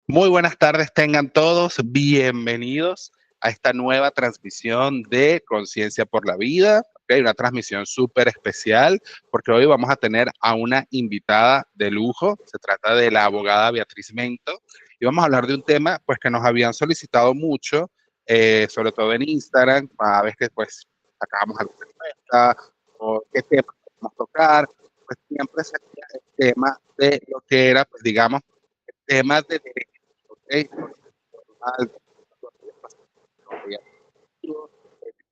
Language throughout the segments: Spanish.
Muy buenas tardes, tengan todos bienvenidos a esta nueva transmisión de Conciencia por la Vida. Okay, una transmisión súper especial porque hoy vamos a tener a una invitada de lujo. Se trata de la abogada Beatriz Mento y vamos a hablar de un tema pues que nos habían solicitado mucho, sobre todo en Instagram, a veces que pues sacábamos alguna encuesta o qué tema podemos tocar, pues siempre sería el tema de lo que era, pues digamos, temas de derechos, ¿ok?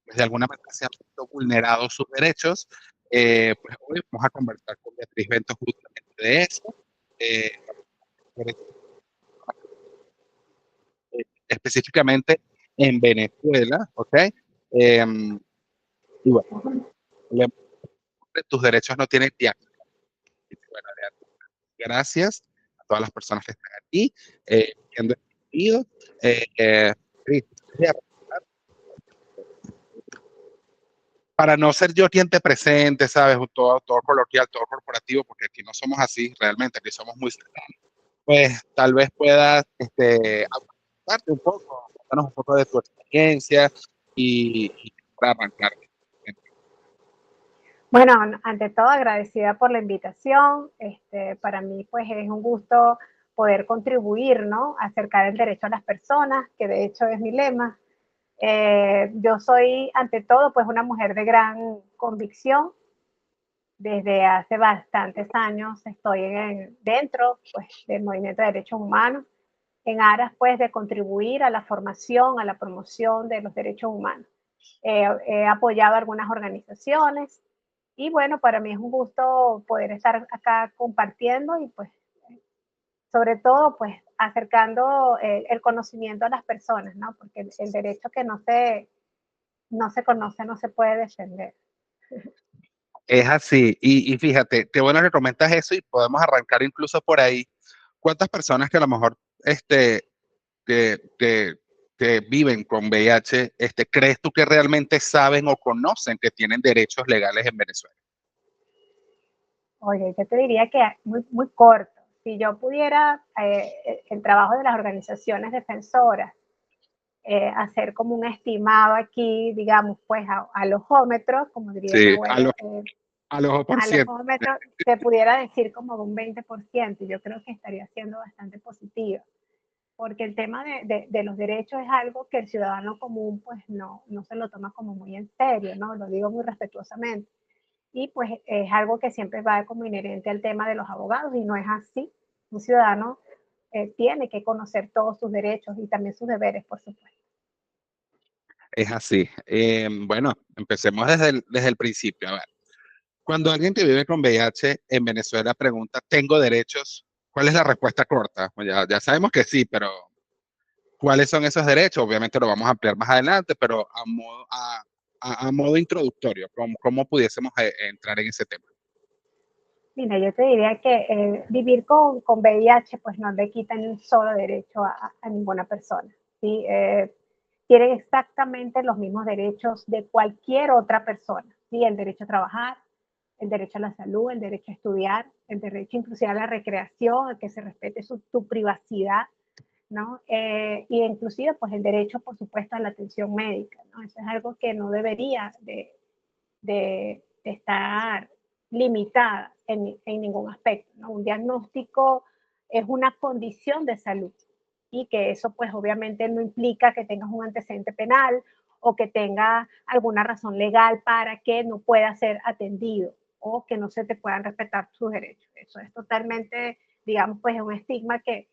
Pues de alguna manera se han visto vulnerados sus derechos. Pues hoy vamos a conversar con Beatriz Bento justamente de eso. Eh, Específicamente en Venezuela, ¿ok? Y bueno, tus derechos no tienen diálogo. Bueno, gracias a todas las personas que están aquí, viendo este video. Sí, para no ser yo quien te presente, ¿sabes? Todo coloquial, todo corporativo, porque aquí no somos así realmente, aquí somos muy cercanos. Pues tal vez puedas aportarte un poco, contarnos un poco de tu experiencia y para arrancar. Bueno, ante todo agradecida por la invitación. Para mí pues es un gusto poder contribuir, ¿no? Acercar el derecho a las personas, que de hecho es mi lema. Yo soy ante todo pues una mujer de gran convicción. Desde hace bastantes años estoy dentro pues, del movimiento de derechos humanos en aras pues de contribuir a la formación, a la promoción de los derechos humanos. He apoyado algunas organizaciones y bueno, para mí es un gusto poder estar acá compartiendo y pues sobre todo pues acercando el conocimiento a las personas, ¿no? Porque el derecho que no se conoce no se puede defender. Es así, y fíjate, qué bueno que comentas eso y podemos arrancar incluso por ahí. ¿Cuántas personas que a lo mejor que, que, que viven con VIH, crees tú que realmente saben o conocen que tienen derechos legales en Venezuela? Oye, yo te diría que muy, muy corto. Si yo pudiera, el trabajo de las organizaciones defensoras, hacer como un estimado aquí, digamos, pues al ojómetro, como diría mi Sí, abuelo, al ojo por al ciento. ojómetro, te pudiera decir como un 20%. Yo creo que estaría siendo bastante positiva, porque el tema de los derechos es algo que el ciudadano común pues no se lo toma como muy en serio, ¿no? Lo digo muy respetuosamente. Y pues es algo que siempre va como inherente al tema de los abogados y no es así. Un ciudadano tiene que conocer todos sus derechos y también sus deberes, por supuesto. Es así. Bueno, empecemos desde el principio. A ver, cuando alguien que vive con VIH en Venezuela pregunta, ¿tengo derechos? ¿Cuál es la respuesta corta? Pues ya sabemos que sí, pero ¿cuáles son esos derechos? Obviamente lo vamos a ampliar más adelante, pero a modo introductorio, ¿cómo pudiésemos entrar en ese tema? Mira, yo te diría que vivir con VIH pues no le quita ni un solo derecho a ninguna persona. ¿Sí? Tienen exactamente los mismos derechos de cualquier otra persona. ¿Sí? El derecho a trabajar, el derecho a la salud, el derecho a estudiar, el derecho inclusive a la recreación, a que se respete tu privacidad, ¿no? Y inclusive pues el derecho, por supuesto, a la atención médica, ¿no? Eso es algo que no debería de estar limitada en ningún aspecto, ¿no? Un diagnóstico es una condición de salud y que eso pues obviamente no implica que tengas un antecedente penal o que tenga alguna razón legal para que no pueda ser atendido o que no se te puedan respetar sus derechos. Eso es totalmente, digamos, pues un estigma que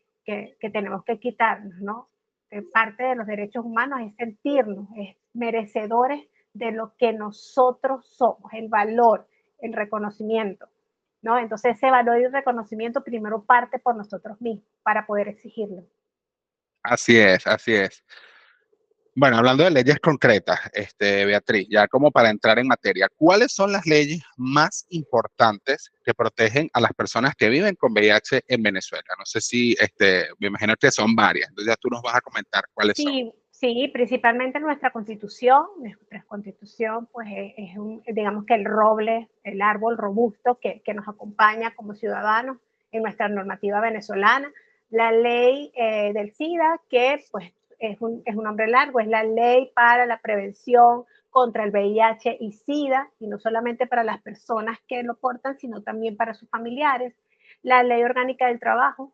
tenemos que quitarnos, ¿no? Que parte de los derechos humanos es sentirnos, es merecedores de lo que nosotros somos, el valor, el reconocimiento, ¿no? Entonces ese valor y el reconocimiento primero parte por nosotros mismos para poder exigirlo. Así es, así es. Bueno, hablando de leyes concretas, Beatriz, ya como para entrar en materia, ¿cuáles son las leyes más importantes que protegen a las personas que viven con VIH en Venezuela? No sé si, me imagino que son varias, entonces ya tú nos vas a comentar cuáles son. Sí, sí, principalmente nuestra constitución pues digamos que el roble, el árbol robusto que nos acompaña como ciudadanos en nuestra normativa venezolana. la ley del SIDA, que pues es un nombre largo, es la ley para la prevención contra el VIH y SIDA, y no solamente para las personas que lo portan, sino también para sus familiares, la ley orgánica del trabajo,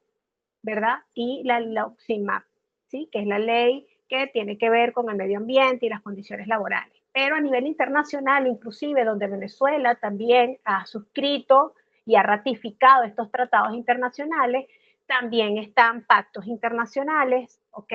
¿verdad? Y la OPSIMAP, ¿sí? Que es la ley que tiene que ver con el medio ambiente y las condiciones laborales. Pero a nivel internacional, inclusive donde Venezuela también ha suscrito y ha ratificado estos tratados internacionales, también están pactos internacionales, ¿ok?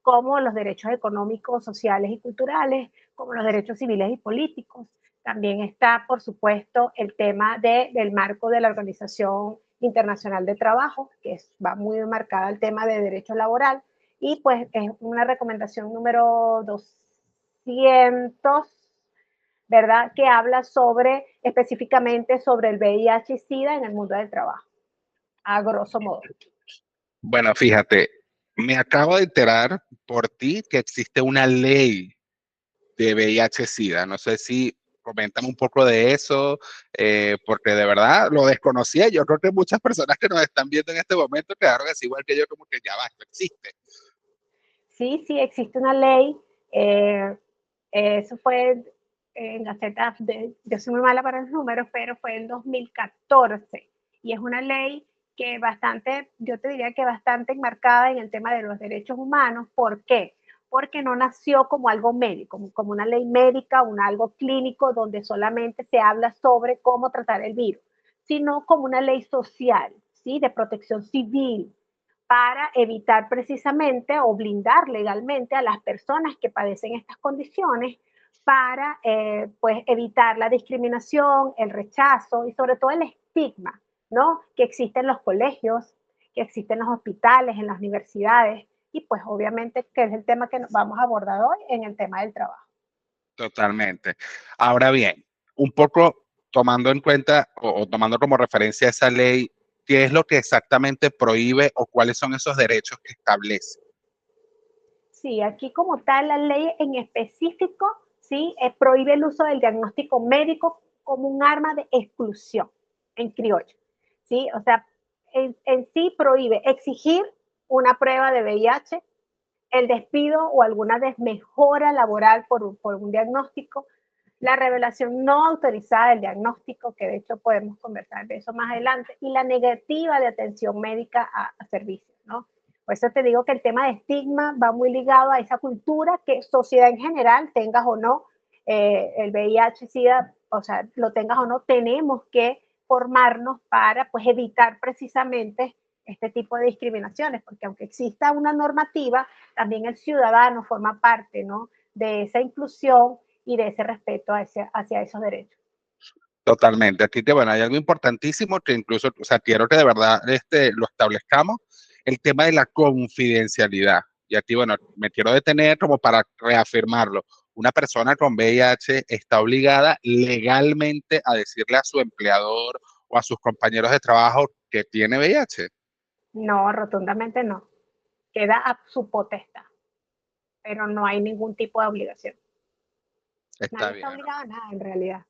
Como los derechos económicos, sociales y culturales, como los derechos civiles y políticos. También está, por supuesto, el tema del marco de la Organización Internacional de Trabajo, que va muy marcada al tema de derecho laboral, y pues es una recomendación número 200, ¿verdad? Que habla sobre, específicamente sobre el VIH y SIDA en el mundo del trabajo, a grosso modo. Bueno, fíjate, me acabo de enterar por ti que existe una ley de VIH-Sida. No sé si comentan un poco de eso, porque de verdad lo desconocía. Yo creo que muchas personas que nos están viendo en este momento quedaron así igual que yo, como que ya va, esto existe. Sí, sí, existe una ley. Eso fue en Gaceta, yo soy muy mala para los números, pero fue en 2014. Y es una ley que bastante, yo te diría que bastante enmarcada en el tema de los derechos humanos. ¿Por qué? Porque no nació como algo médico, como una ley médica, algo clínico donde solamente se habla sobre cómo tratar el virus, sino como una ley social, ¿sí? De protección civil, para evitar precisamente o blindar legalmente a las personas que padecen estas condiciones, para pues evitar la discriminación, el rechazo y sobre todo el estigma, ¿no? Que existe en los colegios, que existe en los hospitales, en las universidades, y pues obviamente que es el tema que vamos a abordar hoy en el tema del trabajo. Totalmente. Ahora bien, un poco tomando en cuenta o tomando como referencia esa ley, ¿qué es lo que exactamente prohíbe o cuáles son esos derechos que establece? Sí, aquí como tal la ley en específico, sí, prohíbe el uso del diagnóstico médico como un arma de exclusión en criollo, sí, o sea, en sí prohíbe exigir una prueba de VIH, el despido o alguna desmejora laboral por un diagnóstico, la revelación no autorizada del diagnóstico, que de hecho podemos conversar de eso más adelante, y la negativa de atención médica a servicios, ¿no? Por eso te digo que el tema de estigma va muy ligado a esa cultura que sociedad en general, tengas o no el VIH, SIDA, o sea, lo tengas o no, tenemos que formarnos para pues evitar precisamente este tipo de discriminaciones, porque aunque exista una normativa, también el ciudadano forma parte, ¿no? De esa inclusión y de ese respeto hacia esos derechos. Totalmente. Aquí que, bueno, hay algo importantísimo que incluso, o sea, quiero que de verdad lo establezcamos, el tema de la confidencialidad. Y aquí, bueno, me quiero detener como para reafirmarlo. Una persona con VIH está obligada legalmente a decirle a su empleador o a sus compañeros de trabajo que tiene VIH. No, rotundamente no. Queda a su potestad, pero no hay ningún tipo de obligación. Está Nadie está bien, ¿no? obligado a nada en realidad.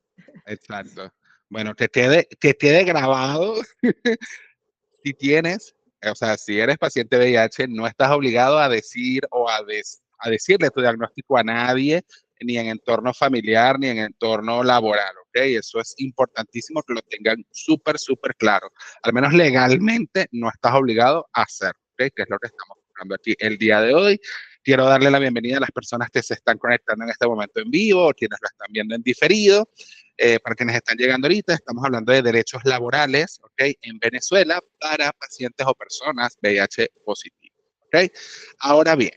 Exacto. Bueno, que quede grabado. Si tienes, o sea, si eres paciente VIH, no estás obligado a decir o a decirle tu diagnóstico a nadie, ni en entorno familiar, ni en entorno laboral, ¿ok? Eso es importantísimo que lo tengan súper, súper claro. Al menos legalmente no estás obligado a hacerlo, ¿ok? Que es lo que estamos buscando aquí el día de hoy. Quiero darle la bienvenida a las personas que se están conectando en este momento en vivo, o quienes lo están viendo en diferido. Para quienes están llegando ahorita, estamos hablando de derechos laborales, ¿ok? En Venezuela para pacientes o personas VIH positivos, ¿ok? Ahora bien,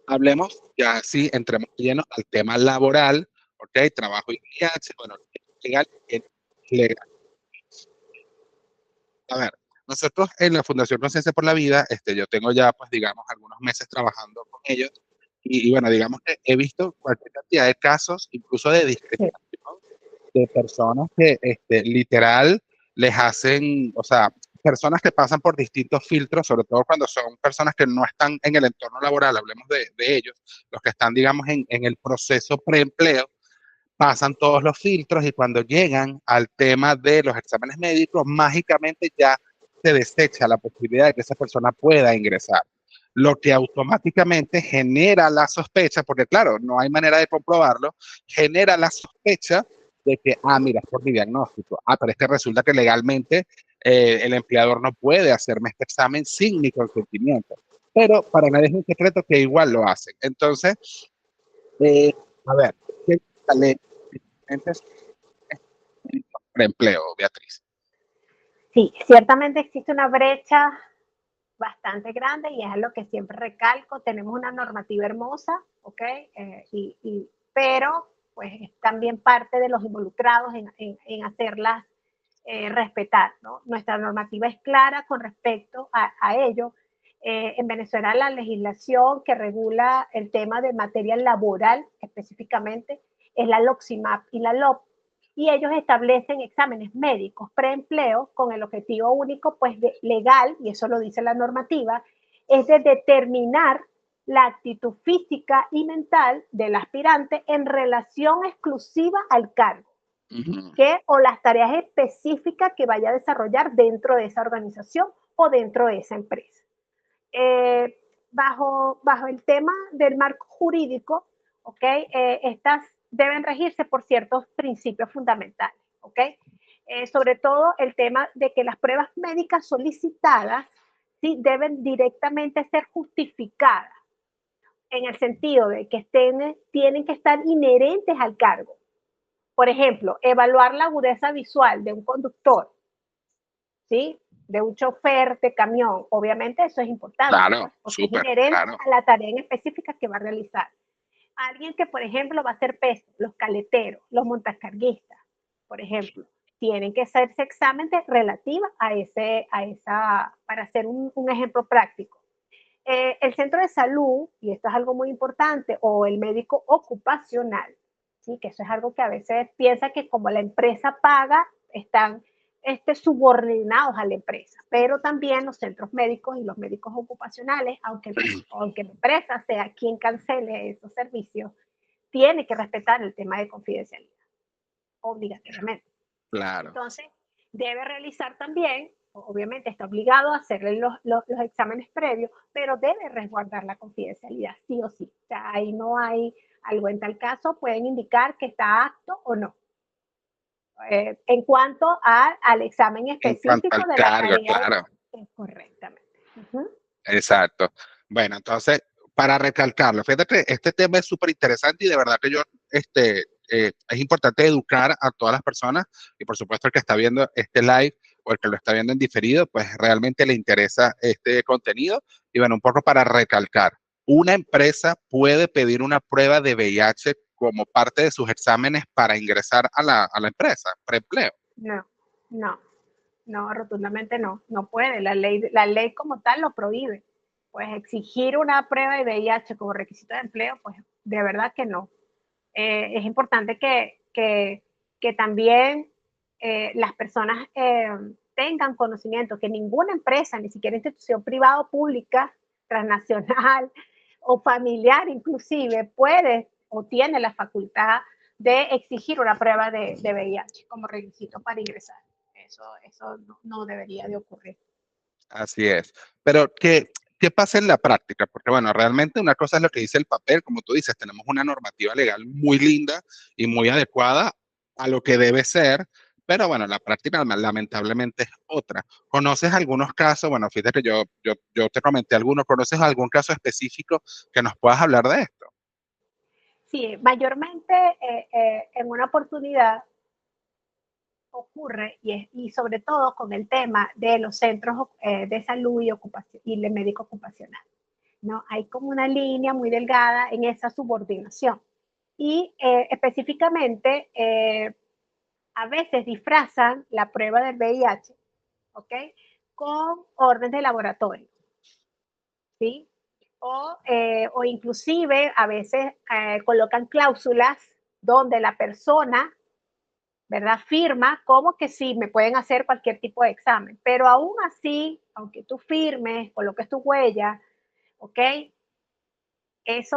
hablemos ya sí, entremos lleno al tema laboral, ¿ok? Trabajo y VIH, bueno, legal y ilegal. A ver, nosotros en la Fundación Conciencia por la Vida, yo tengo ya, pues, digamos, algunos meses trabajando con ellos y bueno, digamos que he visto cualquier cantidad de casos, incluso de Sí. discriminación de personas que literal les hacen, o sea, personas que pasan por distintos filtros, sobre todo cuando son personas que no están en el entorno laboral, hablemos de ellos, los que están, digamos, en el proceso preempleo, pasan todos los filtros y cuando llegan al tema de los exámenes médicos, mágicamente ya se desecha la posibilidad de que esa persona pueda ingresar, lo que automáticamente genera la sospecha, porque claro, no hay manera de comprobarlo, genera la sospecha de que, mira, es por mi diagnóstico, pero es que resulta que legalmente el empleador no puede hacerme este examen sin mi consentimiento. Pero para nadie es un secreto que igual lo hacen. Entonces, eh, a ver, ¿qué ley para empleo, Beatriz? Sí, ciertamente existe una brecha bastante grande y es lo que siempre recalco. Tenemos una normativa hermosa, ¿ok? Pero pues es también parte de los involucrados en hacerlas respetar, ¿no? Nuestra normativa es clara con respecto a ello. En Venezuela la legislación que regula el tema de materia laboral específicamente es la LOXIMAP y la LOP, y ellos establecen exámenes médicos preempleo con el objetivo único pues legal, y eso lo dice la normativa, es de determinar la actitud física y mental del aspirante en relación exclusiva al cargo o las tareas específicas que vaya a desarrollar dentro de esa organización o dentro de esa empresa. Bajo el tema del marco jurídico, ¿okay? Estas deben regirse por ciertos principios fundamentales, ¿okay? Sobre todo el tema de que las pruebas médicas solicitadas, ¿sí?, deben directamente ser justificadas en el sentido de que tienen que estar inherentes al cargo. Por ejemplo, evaluar la agudeza visual de un conductor, ¿sí?, de un chofer de camión. Obviamente eso es importante, Claro, pues, porque es súper, inherente claro. a la tarea en específica que va a realizar. Alguien que, por ejemplo, va a hacer peso, los caleteros, los montacarguistas, por ejemplo, tienen que hacerse exámenes relativos para hacer un ejemplo práctico. El centro de salud, y esto es algo muy importante, o el médico ocupacional, ¿sí?, que eso es algo que a veces piensa que como la empresa paga, están subordinados a la empresa, pero también los centros médicos y los médicos ocupacionales, aunque la empresa sea quien cancele esos servicios, tiene que respetar el tema de confidencialidad, obligatoriamente. Claro. Entonces, debe realizar también, obviamente está obligado a hacerle los exámenes previos, pero debe resguardar la confidencialidad, sí o sí. O sea, ahí no hay algo. En tal caso, pueden indicar que está apto o no. En cuanto al examen En cuanto específico al de la cargo, tarea, claro. correctamente. Uh-huh. Exacto. Bueno, entonces, para recalcarlo, fíjate que este tema es súper interesante y de verdad que es importante educar a todas las personas y por supuesto el que está viendo este live o el que lo está viendo en diferido, pues realmente le interesa este contenido. Y bueno, un poco para recalcar, una empresa puede pedir una prueba de VIH como parte de sus exámenes para ingresar a la empresa, preempleo. No, no, no, rotundamente no, no puede. La ley como tal lo prohíbe. Pues exigir una prueba de VIH como requisito de empleo, pues de verdad que no. Es importante que también las personas tengan conocimiento que ninguna empresa, ni siquiera institución privada o pública, transnacional o familiar inclusive, puede o tiene la facultad de exigir una prueba de VIH como requisito para ingresar. Eso no debería de ocurrir. Así es. Pero, ¿qué pasa en la práctica? Porque, bueno, realmente una cosa es lo que dice el papel, como tú dices, tenemos una normativa legal muy linda y muy adecuada a lo que debe ser, pero bueno, la práctica lamentablemente es otra. ¿Conoces algunos casos? Bueno, fíjate que yo te comenté algunos. ¿Conoces algún caso específico que nos puedas hablar de esto? Sí, mayormente en una oportunidad ocurre y sobre todo con el tema de los centros de salud y el médico ocupacional, ¿no? Hay como una línea muy delgada en esa subordinación y específicamente a veces disfrazan la prueba del VIH, ¿ok?, con orden de laboratorio, ¿sí? O inclusive a veces colocan cláusulas donde la persona, ¿verdad?, firma como que sí, me pueden hacer cualquier tipo de examen, pero aún así, aunque tú firmes, coloques tu huella, ¿ok?, es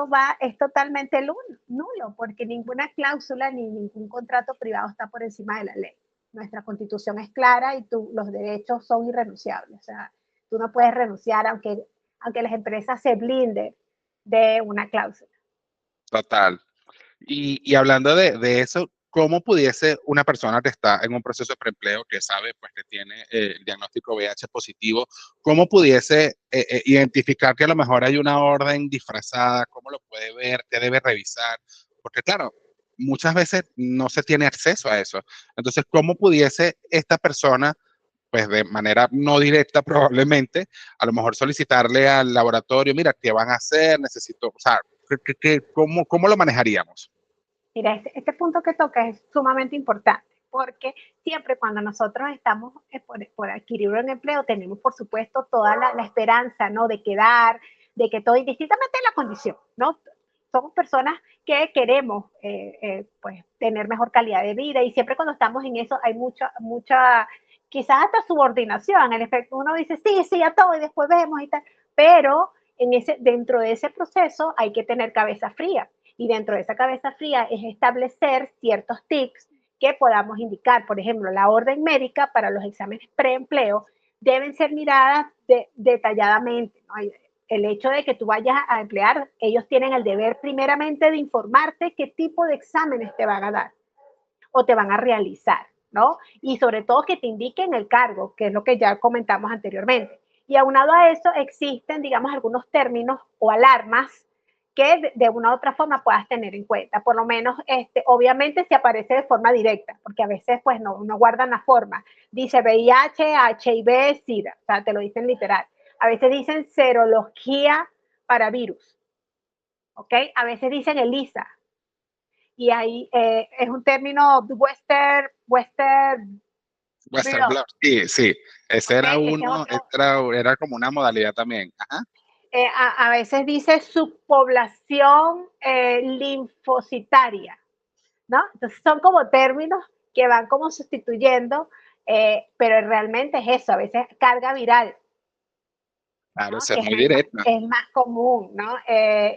totalmente nulo, porque ninguna cláusula ni ningún contrato privado está por encima de la ley. nuestra constitución es clara y los derechos son irrenunciables. O sea, tú no puedes renunciar aunque las empresas se blinden de una cláusula. Total. Y hablando de eso, ¿cómo pudiese una persona que está en un proceso de preempleo, que sabe pues, que tiene el diagnóstico VIH positivo, cómo pudiese identificar que a lo mejor hay una orden disfrazada? ¿Cómo lo puede ver? ¿Qué debe revisar? Porque claro, muchas veces no se tiene acceso a eso. Entonces, ¿cómo pudiese esta persona, pues de manera no directa probablemente, a lo mejor solicitarle al laboratorio, mira, ¿qué van a hacer? Necesito, o sea, ¿cómo lo manejaríamos? Mira, este punto que toca es sumamente importante, porque siempre cuando nosotros estamos por adquirir un empleo, tenemos por supuesto toda la esperanza, ¿no? De quedar, de que todo, indistintamente en la condición, ¿no? Somos personas que queremos pues, tener mejor calidad de vida, y siempre cuando estamos en eso hay mucha, quizás hasta subordinación. En efecto, uno dice sí, sí, a todo y después vemos y tal, pero dentro de ese proceso hay que tener cabeza fría. Y dentro de esa cabeza fría es establecer ciertos tips que podamos indicar. Por ejemplo, la orden médica para los exámenes preempleo deben ser miradas detalladamente, ¿no? El hecho de que tú vayas a emplear, ellos tienen el deber primeramente de informarte qué tipo de exámenes te van a dar o te van a realizar, ¿no? Y sobre todo que te indiquen el cargo, que es lo que ya comentamos anteriormente. Y aunado a eso existen, digamos, algunos términos o alarmas que de una u otra forma puedas tener en cuenta. Por lo menos, obviamente si aparece de forma directa, porque a veces pues no guardan la forma. Dice VIH, HIV, SIDA, o sea, te lo dicen literal. A veces dicen serología para virus, ¿ok? A veces dicen ELISA, y ahí es un término Western Western Blot, Blot, sí, sí, ese ¿ok? era Ese es uno, otro. era como una modalidad también. Ajá. A veces dice subpoblación linfocitaria, ¿no? Entonces son como términos que van como sustituyendo, pero realmente es eso, a veces carga viral, Claro, ¿no? ese es Que es muy directo. es más común, ¿no?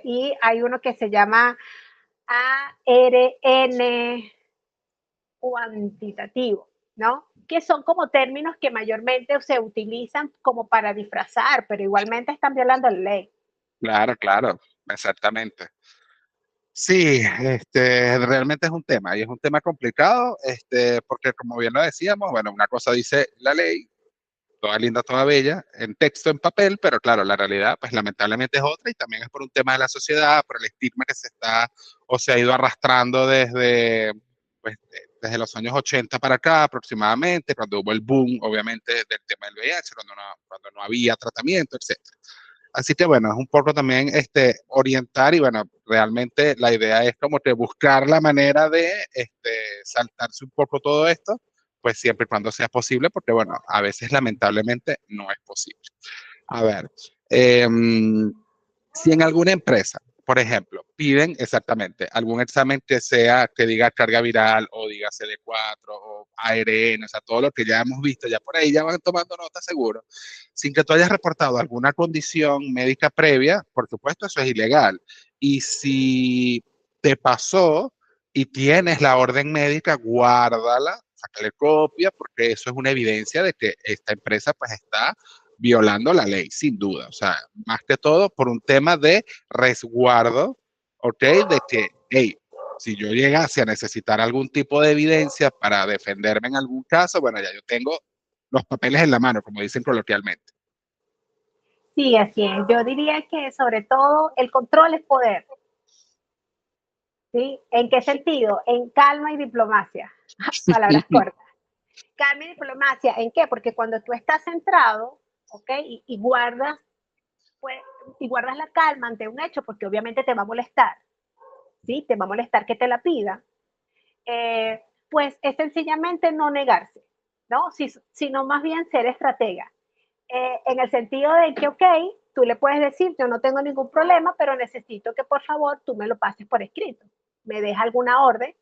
Y hay uno que se llama ARN cuantitativo, ¿no? Que son como términos que mayormente se utilizan como para disfrazar, pero igualmente están violando la ley. Claro, claro, exactamente. Sí, realmente es un tema y es un tema complicado, porque como bien lo decíamos, bueno, una cosa dice la ley, toda linda, toda bella, en texto, en papel, pero claro, la realidad, pues lamentablemente es otra y también es por un tema de la sociedad, por el estigma que se está o se ha ido arrastrando pues, desde los años 80 para acá aproximadamente, cuando hubo el boom, obviamente, del tema del VIH, cuando no había tratamiento, etcétera. Así que bueno, es un poco también orientar y bueno, realmente la idea es como que buscar la manera de saltarse un poco todo esto, pues siempre y cuando sea posible, porque bueno, a veces lamentablemente no es posible. A ver, si en alguna empresa, por ejemplo, piden exactamente algún examen que sea, que diga carga viral o diga CD4 o ARN, o sea, todo lo que ya hemos visto, ya por ahí ya van tomando nota seguro, sin que tú hayas reportado alguna condición médica previa, por supuesto, eso es ilegal. Y si te pasó y tienes la orden médica, guárdala, sácale copia, porque eso es una evidencia de que esta empresa pues está violando la ley, sin duda. O sea, más que todo por un tema de resguardo, ¿ok? De que, hey, si yo llegase a necesitar algún tipo de evidencia para defenderme en algún caso, bueno, ya yo tengo los papeles en la mano, como dicen coloquialmente. Sí, así es. Yo diría que sobre todo el control es poder, ¿sí? ¿En qué sentido? En calma y diplomacia. Palabras cortas. Calma y diplomacia, ¿en qué? Porque cuando tú estás centrado, ¿ok? Y guardas, pues, y guardas la calma ante un hecho, porque obviamente te va a molestar, ¿sí? Te va a molestar que te la pida, pues es sencillamente no negarse, ¿no? Sino más bien ser estratega. En el sentido de que, ok, tú le puedes decir, yo no tengo ningún problema, pero necesito que por favor tú me lo pases por escrito, me dejes alguna orden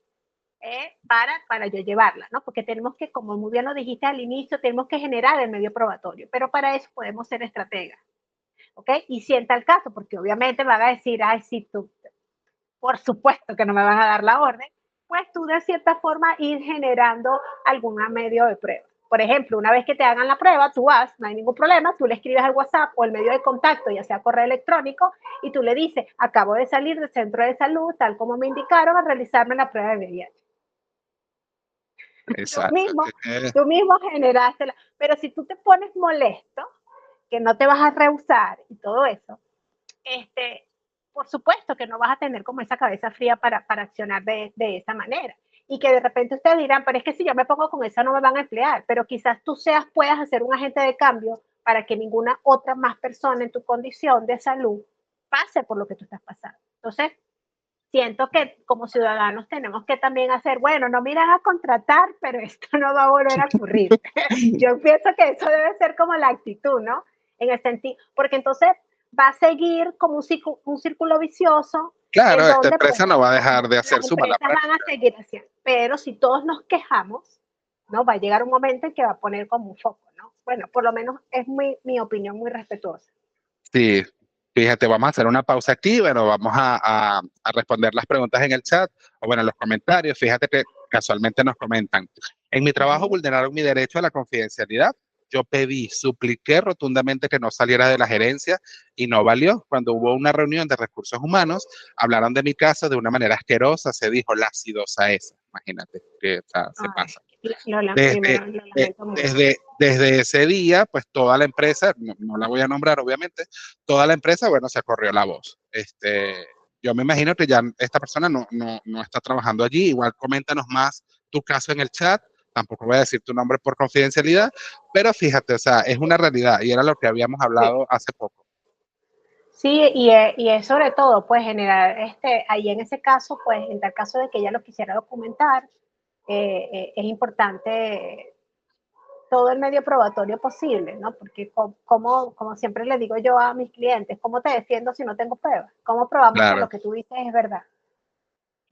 para yo llevarla, ¿no? Porque tenemos que, como muy bien lo dijiste al inicio, tenemos que generar el medio probatorio, pero para eso podemos ser estrategas, ¿ok? Y si en tal caso, porque obviamente van a decir, ay, sí, tú, por supuesto que no me van a dar la orden, pues tú de cierta forma ir generando algún medio de prueba. Por ejemplo, una vez que te hagan la prueba, tú vas, no hay ningún problema, tú le escribes al WhatsApp o el medio de contacto, ya sea correo electrónico, y tú le dices, acabo de salir del centro de salud, tal como me indicaron, a realizarme la prueba de VIH. Tú Exacto. mismo, tú mismo generaste la... Pero si tú te pones molesto, que no te vas a rehusar y todo eso, por supuesto que no vas a tener como esa cabeza fría para accionar de esa manera. Y que de repente ustedes dirán, pero es que si yo me pongo con eso no me van a emplear, pero quizás tú puedas hacer un agente de cambio para que ninguna otra más persona en tu condición de salud pase por lo que tú estás pasando. Entonces, siento que como ciudadanos tenemos que también hacer, bueno, no miras a contratar, pero esto no va a volver a ocurrir. Yo pienso que eso debe ser como la actitud, ¿no? En el sentido, porque entonces va a seguir como un círculo vicioso Claro, esta donde pues, empresa no va a dejar de hacer las su mala empresas van a práctica. seguir haciendo. Pero si todos nos quejamos, ¿no? Va a llegar un momento en que va a poner como un foco, ¿no? Bueno, por lo menos es mi opinión muy respetuosa. Sí, fíjate, vamos a hacer una pausa aquí, bueno, vamos a responder las preguntas en el chat o bueno, en los comentarios. Fíjate que casualmente nos comentan, en mi trabajo vulneraron mi derecho a la confidencialidad. Yo pedí, supliqué rotundamente que no saliera de la gerencia y no valió. Cuando hubo una reunión de recursos humanos, hablaron de mi caso de una manera asquerosa, se dijo la acidosa esa. Imagínate que o sea, se Ay, pasa. primero Desde, lo lamento mucho. desde ese día, pues toda la empresa, no la voy a nombrar obviamente, toda la empresa, bueno, se corrió la voz. Yo me imagino que ya esta persona no está trabajando allí. Igual coméntanos más tu caso en el chat. Tampoco voy a decir tu nombre por confidencialidad, pero fíjate, o sea, es una realidad y era lo que habíamos Sí. hablado hace poco. Sí, y es sobre todo, pues, generar, ahí en ese caso, pues, en tal caso de que ella lo quisiera documentar, es importante todo el medio probatorio posible, ¿no? Porque como siempre le digo yo a mis clientes, ¿cómo te defiendo si no tengo pruebas? ¿Cómo probamos que lo Claro, que tú dices es verdad?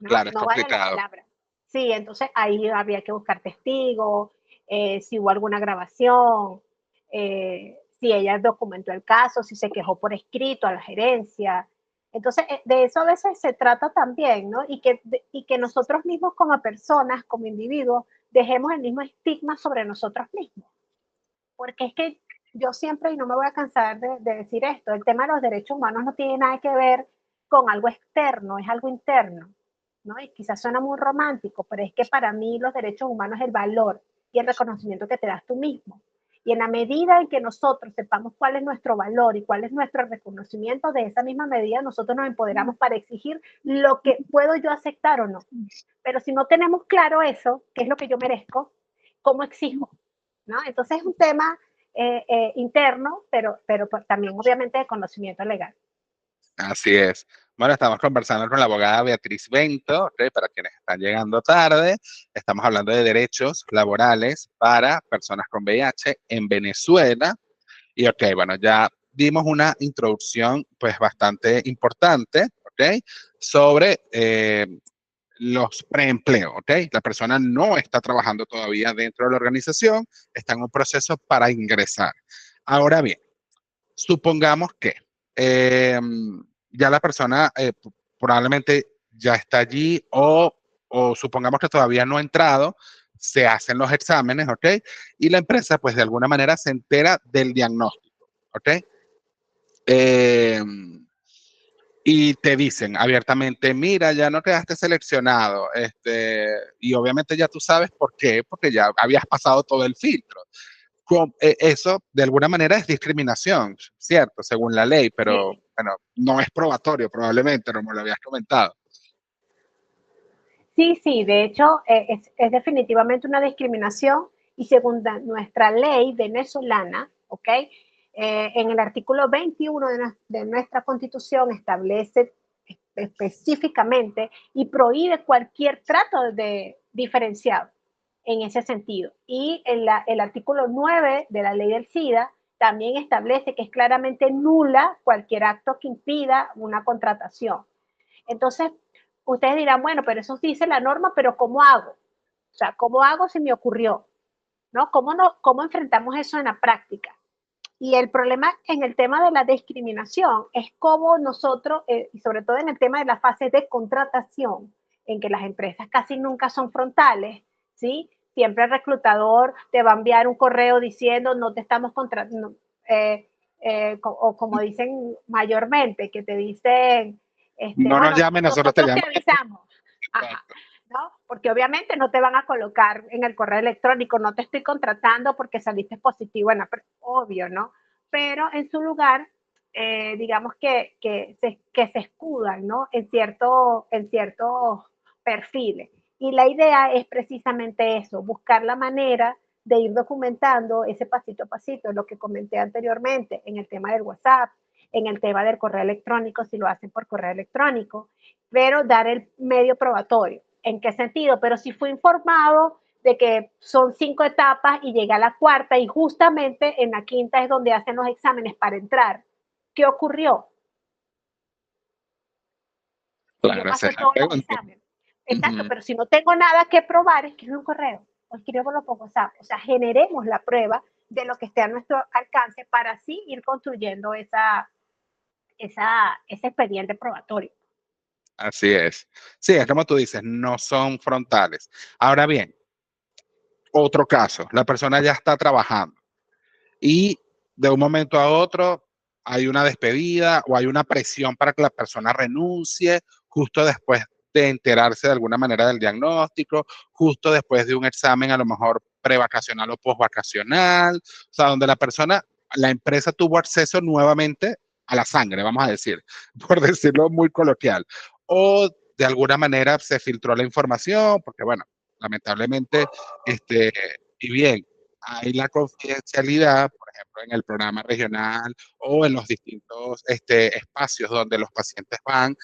¿No? claro, es No vale la complicado. palabra. Sí, entonces ahí habría que buscar testigos, si hubo alguna grabación, si ella documentó el caso, si se quejó por escrito a la gerencia. Entonces, de eso a veces se trata también, ¿no? Y que nosotros mismos como personas, como individuos, dejemos el mismo estigma sobre nosotros mismos. Porque es que yo siempre, y no me voy a cansar de decir esto, el tema de los derechos humanos no tiene nada que ver con algo externo, es algo interno, ¿no? Y quizás suena muy romántico, pero es que para mí los derechos humanos es el valor y el reconocimiento que te das tú mismo. Y en la medida en que nosotros sepamos cuál es nuestro valor y cuál es nuestro reconocimiento, de esa misma medida nosotros nos empoderamos para exigir lo que puedo yo aceptar o no. Pero si no tenemos claro eso, qué es lo que yo merezco, ¿cómo exijo? ¿No? Entonces es un tema interno, pero también obviamente de conocimiento legal. Así es. Bueno, estamos conversando con la abogada Beatriz Bento, ¿ok? Para quienes están llegando tarde. Estamos hablando de derechos laborales para personas con VIH en Venezuela. Y ok, bueno, ya dimos una introducción pues bastante importante, ¿ok? Sobre los preempleos, ¿ok? La persona no está trabajando todavía dentro de la organización, está en un proceso para ingresar. Ahora bien, supongamos que eh, ya la persona probablemente ya está allí o supongamos que todavía no ha entrado, se hacen los exámenes, ¿ok? Y la empresa pues de alguna manera se entera del diagnóstico, ¿ok? Eh, y te dicen abiertamente, mira, ya no quedaste seleccionado, y obviamente ya tú sabes por qué, porque ya habías pasado todo el filtro. Eso de alguna manera es discriminación, ¿cierto? Según la ley, pero Sí, bueno, no es probatorio probablemente, como lo habías comentado. sí, de hecho es definitivamente una discriminación y según nuestra ley venezolana, ¿ok? En el artículo 21 de nuestra constitución establece específicamente y prohíbe cualquier trato diferenciado en ese sentido. Y el artículo 9 de la ley del SIDA también establece que es claramente nula cualquier acto que impida una contratación. Entonces, ustedes dirán, bueno, pero eso dice la norma, pero ¿cómo hago? O sea, ¿cómo hago si me ocurrió? ¿No? ¿Cómo enfrentamos eso en la práctica? Y el problema en el tema de la discriminación es cómo nosotros, y sobre todo en el tema de la fase de contratación, en que las empresas casi nunca son frontales, ¿sí? Siempre el reclutador te va a enviar un correo diciendo no te estamos contratando, o como dicen mayormente, que te dicen, No nos bueno, llamen, nosotros te nosotros te llamamos. avisamos. Ajá. ¿No? Porque obviamente no te van a colocar en el correo electrónico, no te estoy contratando porque saliste positivo, obvio, ¿no? Pero en su lugar, digamos que se escudan, ¿no? En ciertos perfiles. Y la idea es precisamente eso, buscar la manera de ir documentando ese pasito a pasito, lo que comenté anteriormente en el tema del WhatsApp, en el tema del correo electrónico, si lo hacen por correo electrónico, pero dar el medio probatorio. ¿En qué sentido? Pero si fue informado de que son 5 etapas y llega a la cuarta y justamente en la quinta es donde hacen los exámenes para entrar. ¿Qué ocurrió? Si yo Claro, esa pasé es la todos los pregunta. exámenes. Exacto, pero si no tengo nada que probar, escribe un correo o escribirlo por WhatsApp. O sea, generemos la prueba de lo que esté a nuestro alcance para así ir construyendo ese expediente probatorio. Así es. Sí, es como tú dices, no son frontales. Ahora bien, otro caso, la persona ya está trabajando y de un momento a otro hay una despedida o hay una presión para que la persona renuncie justo después de enterarse de alguna manera del diagnóstico, justo después de un examen a lo mejor prevacacional o postvacacional, o sea, donde la persona, la empresa tuvo acceso nuevamente a la sangre, vamos a decir, por decirlo muy coloquial, o de alguna manera se filtró la información, porque bueno, lamentablemente, y bien, hay la confidencialidad, por ejemplo, en el programa regional o en los distintos espacios donde los pacientes van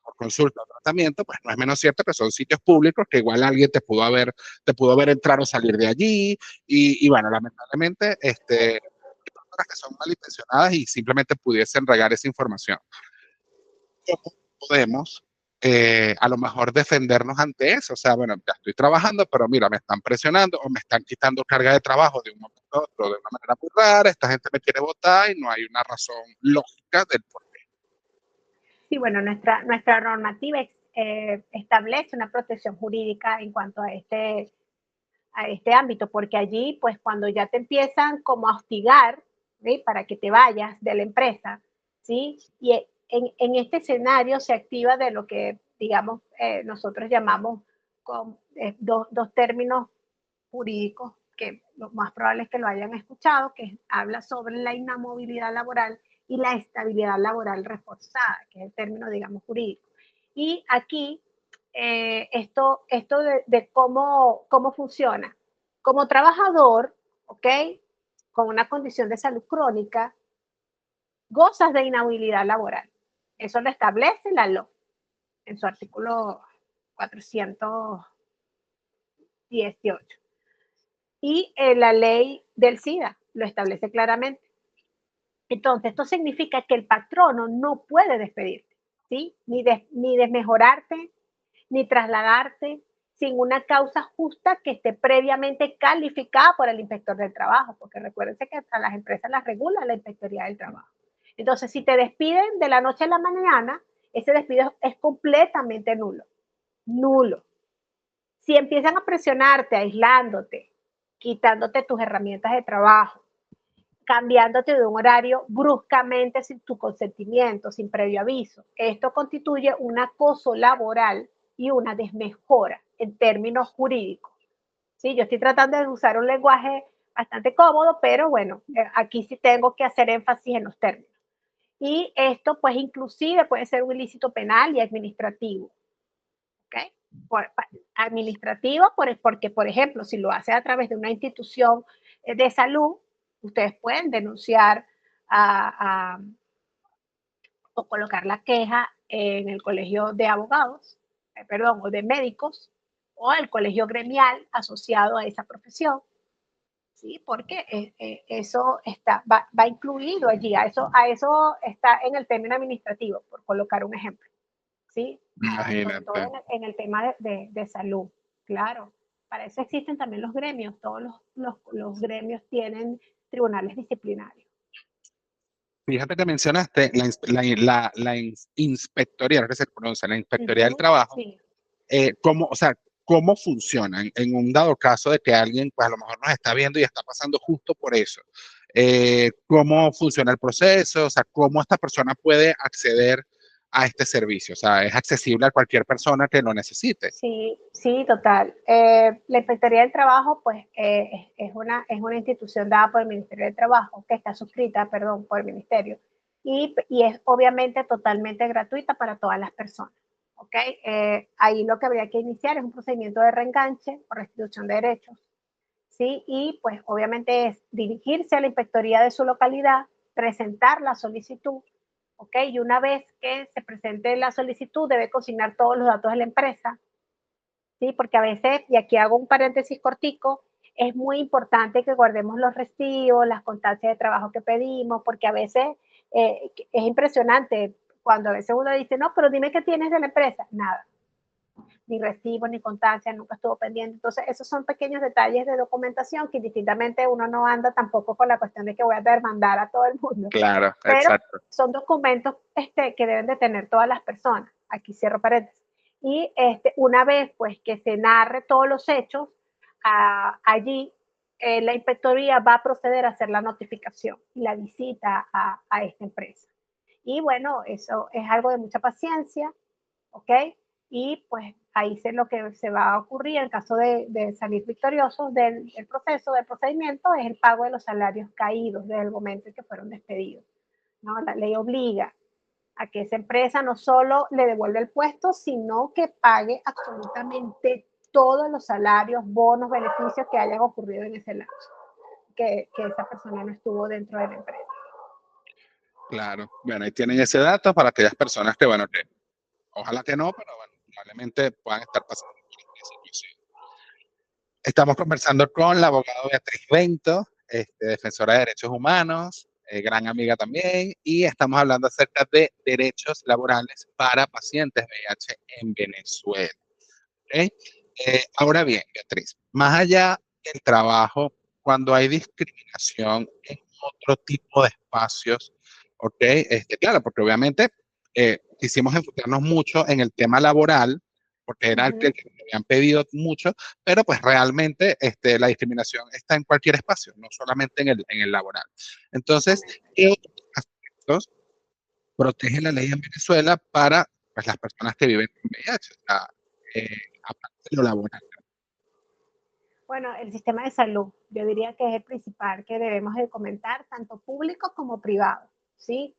por consulta o tratamiento, pues no es menos cierto que son sitios públicos que igual alguien te pudo ver entrar o salir de allí y bueno, lamentablemente, hay personas que son malintencionadas y simplemente pudiesen regar esa información. ¿Cómo podemos a lo mejor defendernos ante eso? O sea, bueno, ya estoy trabajando, pero mira, me están presionando o me están quitando carga de trabajo de un momento a otro de una manera muy rara, esta gente me quiere votar y no hay una razón lógica del por qué. Sí, bueno, nuestra normativa establece una protección jurídica en cuanto a este ámbito, porque allí, pues cuando ya te empiezan como a hostigar, ¿sí? Para que te vayas de la empresa, ¿sí? Y en este escenario se activa de lo que, digamos, nosotros llamamos con dos términos jurídicos que lo más probable es que lo hayan escuchado, que habla sobre la inamovilidad laboral y la estabilidad laboral reforzada, que es el término, digamos, jurídico. Y aquí, esto de cómo funciona. Como trabajador, ¿ok? Con una condición de salud crónica, gozas de inhabilidad laboral. Eso lo establece la LO en su artículo 418. Y la ley del SIDA lo establece claramente. Entonces, esto significa que el patrono no puede despedirte, ¿sí? Ni desmejorarte, ni trasladarte sin una causa justa que esté previamente calificada por el inspector del trabajo, porque recuérdense que a las empresas las regula la inspectoría del trabajo. Entonces, si te despiden de la noche a la mañana, ese despido es completamente nulo. Nulo. Si empiezan a presionarte, aislándote, quitándote tus herramientas de trabajo, cambiándote de un horario bruscamente sin tu consentimiento, sin previo aviso. Esto constituye un acoso laboral y una desmejora en términos jurídicos. Sí, yo estoy tratando de usar un lenguaje bastante cómodo, pero bueno, aquí sí tengo que hacer énfasis en los términos. Y esto, pues, inclusive puede ser un ilícito penal y administrativo. ¿Ok? Administrativo, porque, por ejemplo, si lo hace a través de una institución de salud, ustedes pueden denunciar o colocar la queja en el colegio de abogados, perdón, o de médicos, o el colegio gremial asociado a esa profesión, ¿sí? Porque eso va incluido allí, a eso está en el término administrativo, por colocar un ejemplo. ¿Sí? Sobre todo Imagínate. en el tema de salud, claro. Para eso existen también los gremios, todos los gremios tienen tribunales disciplinarios. Fíjate que mencionaste la inspectoría, creo que se pronuncia, la inspectoría del Ujú, trabajo. sí. o sea, cómo funciona en un dado caso de que alguien, pues a lo mejor nos está viendo y está pasando justo por eso. Cómo funciona el proceso, o sea, cómo esta persona puede acceder a este servicio, o sea, es accesible a cualquier persona que lo necesite. Sí, sí, total. La Inspectoría del Trabajo, pues, es una institución dada por el Ministerio del Trabajo, que está suscrita, perdón, por el Ministerio, y es obviamente totalmente gratuita para todas las personas. ¿Ok? Ahí lo que habría que iniciar es un procedimiento de reenganche o restitución de derechos, ¿sí? Y pues obviamente es dirigirse a la inspectoría de su localidad, presentar la solicitud, ¿ok? Y una vez que se presente la solicitud, debe consignar todos los datos de la empresa, ¿sí? Porque a veces, y aquí hago un paréntesis cortico, es muy importante que guardemos los recibos, las constancias de trabajo que pedimos, porque a veces es impresionante cuando a veces uno dice, no, pero dime qué tienes de la empresa. Nada, ni recibo, ni constancia, nunca estuvo pendiente. Entonces, esos son pequeños detalles de documentación que distintamente uno no anda tampoco con la cuestión de que voy a demandar a todo el mundo. Claro, Pero exacto. son documentos que deben de tener todas las personas. Aquí cierro paréntesis. Y una vez pues que se narre todos los hechos, allí la inspectoría va a proceder a hacer la notificación y la visita a esta empresa. Y bueno, eso es algo de mucha paciencia, ¿ok? Y pues ahí sé lo que se va a ocurrir en caso de salir victoriosos del proceso, del procedimiento, es el pago de los salarios caídos desde el momento en que fueron despedidos, ¿no? La ley obliga a que esa empresa no solo le devuelva el puesto, sino que pague absolutamente todos los salarios, bonos, beneficios que hayan ocurrido en ese lapso, que esa persona no estuvo dentro de la empresa. Claro. Bueno, ahí tienen ese dato para aquellas personas que, bueno, que ojalá que no, pero bueno, probablemente puedan estar pasando por esta situación. Estamos conversando con la abogada Beatriz Bento, defensora de derechos humanos, gran amiga también, y estamos hablando acerca de derechos laborales para pacientes VIH en Venezuela. ¿Okay? Ahora bien, Beatriz, más allá del trabajo, cuando hay discriminación en otro tipo de espacios, ¿ok? Claro, porque obviamente quisimos enfocarnos mucho en el tema laboral, porque era el que me habían pedido mucho, pero pues realmente la discriminación está en cualquier espacio, no solamente en el laboral. Entonces, ¿qué otros aspectos protege la ley en Venezuela para pues, las personas que viven con VIH? O sea, aparte de lo laboral. Bueno, el sistema de salud, yo diría que es el principal que debemos de comentar, tanto público como privado, ¿sí?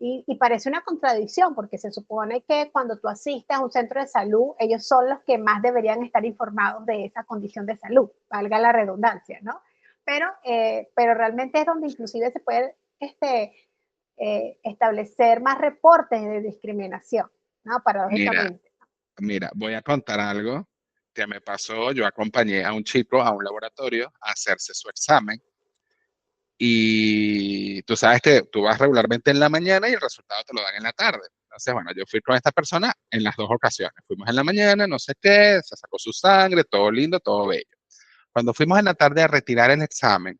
Y parece una contradicción, porque se supone que cuando tú asistes a un centro de salud, ellos son los que más deberían estar informados de esa condición de salud, valga la redundancia, ¿no? Pero realmente es donde inclusive se puede establecer más reportes de discriminación, ¿no? Mira, Paradójicamente. mira, voy a contar algo que me pasó. Yo acompañé a un chico a un laboratorio a hacerse su examen y tú sabes que tú vas regularmente en la mañana y el resultado te lo dan en la tarde. Entonces, bueno, yo fui con esta persona en las dos ocasiones. Fuimos en la mañana, no sé qué, se sacó su sangre, todo lindo, todo bello. Cuando fuimos en la tarde a retirar el examen,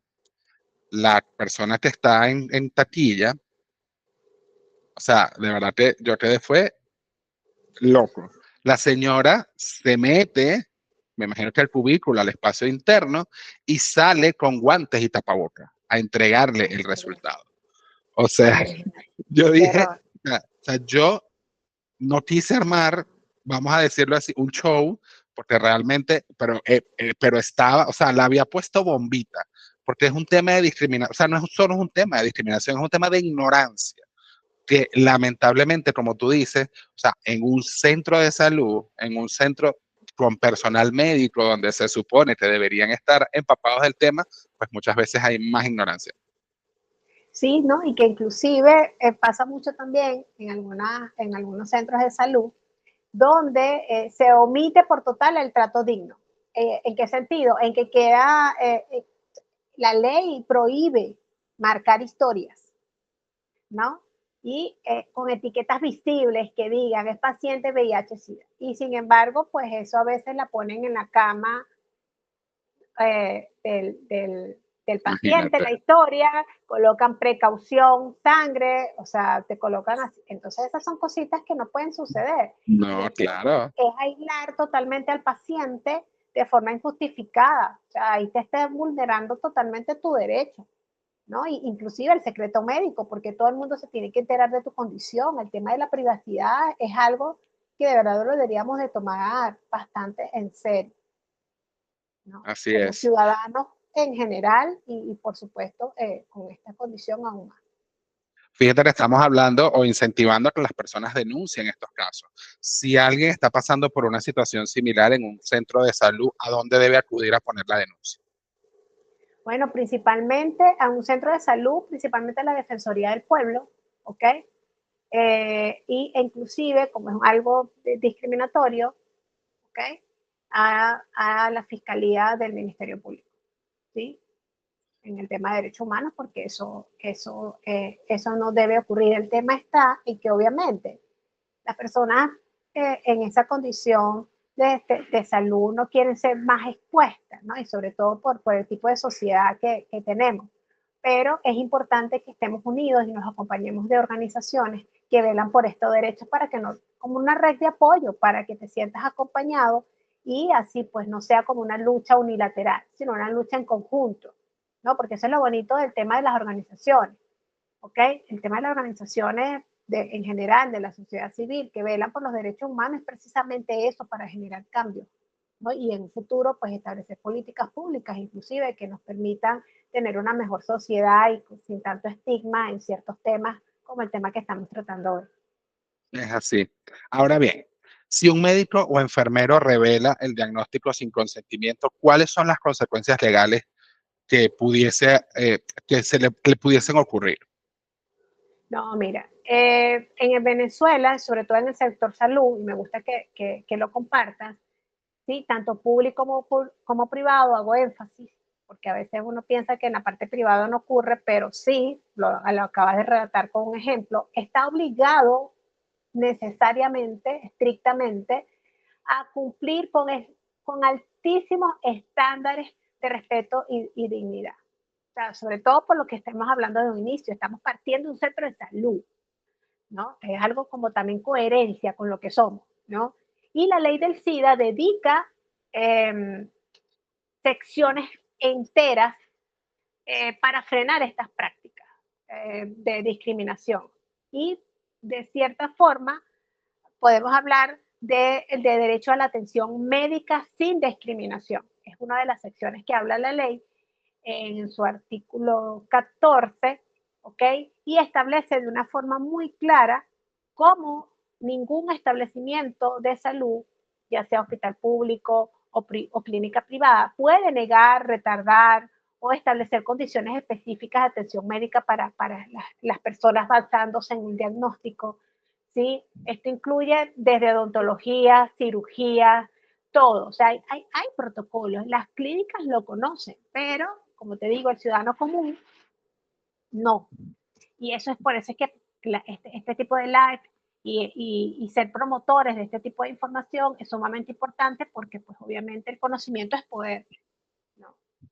la persona que está en taquilla, o sea, de verdad que yo quedé fue loco. La señora se mete, me imagino que al cubículo, al espacio interno, y sale con guantes y tapabocas a entregarle el resultado. O sea, yo Qué dije, error. o sea, yo no quise armar, vamos a decirlo así, un show, porque realmente, pero estaba, o sea, la había puesto bombita, porque es un tema de discriminación, o sea, no es solo un tema de discriminación, es un tema de ignorancia que lamentablemente, como tú dices, o sea, en un centro de salud, en un centro con personal médico donde se supone que deberían estar empapados del tema, pues muchas veces hay más ignorancia. Sí, ¿no? Y que inclusive pasa mucho también en algunos centros de salud, donde se omite por total el trato digno. ¿En qué sentido? En que la ley prohíbe marcar historias, ¿no? Y con etiquetas visibles que digan es paciente VIH-Sida. Y sin embargo, pues eso a veces la ponen en la cama del del paciente, Imagínate. la historia, colocan precaución, sangre, o sea, te colocan así. Entonces esas son cositas que no pueden suceder. Y No, es claro. aislar totalmente al paciente de forma injustificada. O sea, ahí te estás vulnerando totalmente tu derecho, ¿no? Y inclusive el secreto médico, porque todo el mundo se tiene que enterar de tu condición. El tema de la privacidad es algo que de verdad lo deberíamos de tomar bastante en serio, ¿no? Así Como es. ciudadanos en general y por supuesto con esta condición aún más. Fíjate que estamos hablando o incentivando a que las personas denuncien estos casos. Si alguien está pasando por una situación similar en un centro de salud, ¿a dónde debe acudir a poner la denuncia? Bueno, principalmente a un centro de salud, principalmente a la Defensoría del Pueblo, ¿ok? Y inclusive, como es algo discriminatorio, ¿ok? A la Fiscalía del Ministerio Público, ¿sí? En el tema de derechos humanos, porque eso no debe ocurrir. El tema está en que obviamente las personas en esa condición de salud no quieren ser más expuestas, ¿no? Y sobre todo por el tipo de sociedad que tenemos. Pero es importante que estemos unidos y nos acompañemos de organizaciones que velan por estos derechos para que no, como una red de apoyo, para que te sientas acompañado y así pues no sea como una lucha unilateral, sino una lucha en conjunto, ¿no? Porque eso es lo bonito del tema de las organizaciones, ¿ok? El tema de las organizaciones en general de la sociedad civil que velan por los derechos humanos es precisamente eso, para generar cambios, ¿no? Y en un futuro pues establecer políticas públicas inclusive que nos permitan tener una mejor sociedad y sin tanto estigma en ciertos temas como el tema que estamos tratando hoy. Es así. Ahora bien, si un médico o enfermero revela el diagnóstico sin consentimiento, ¿cuáles son las consecuencias legales que le pudiesen ocurrir? No, mira, en Venezuela, sobre todo en el sector salud, y me gusta que lo compartas, ¿sí? Tanto público como privado, hago énfasis, porque a veces uno piensa que en la parte privada no ocurre, pero sí, lo acabas de relatar con un ejemplo, está obligado necesariamente, estrictamente, a cumplir con altísimos estándares de respeto y dignidad. O sea, sobre todo por lo que estamos hablando de un inicio, estamos partiendo de un centro de salud, ¿no? Es algo como también coherencia con lo que somos, ¿no? Y la ley del SIDA dedica eh, secciones enteras para frenar estas prácticas de discriminación. Y de cierta forma podemos hablar de derecho a la atención médica sin discriminación. Es una de las secciones que habla la ley en su artículo 14, ¿ok? Y establece de una forma muy clara cómo ningún establecimiento de salud, ya sea hospital público o clínica privada, puede negar, retardar o establecer condiciones específicas de atención médica para las personas basándose en un diagnóstico, ¿sí? Esto incluye desde odontología, cirugía, todo. O sea, hay protocolos, las clínicas lo conocen, pero como te digo, el ciudadano común no. Y eso es por eso es que este tipo de live y ser promotores de este tipo de información es sumamente importante porque pues obviamente el conocimiento es poder, ¿no? Y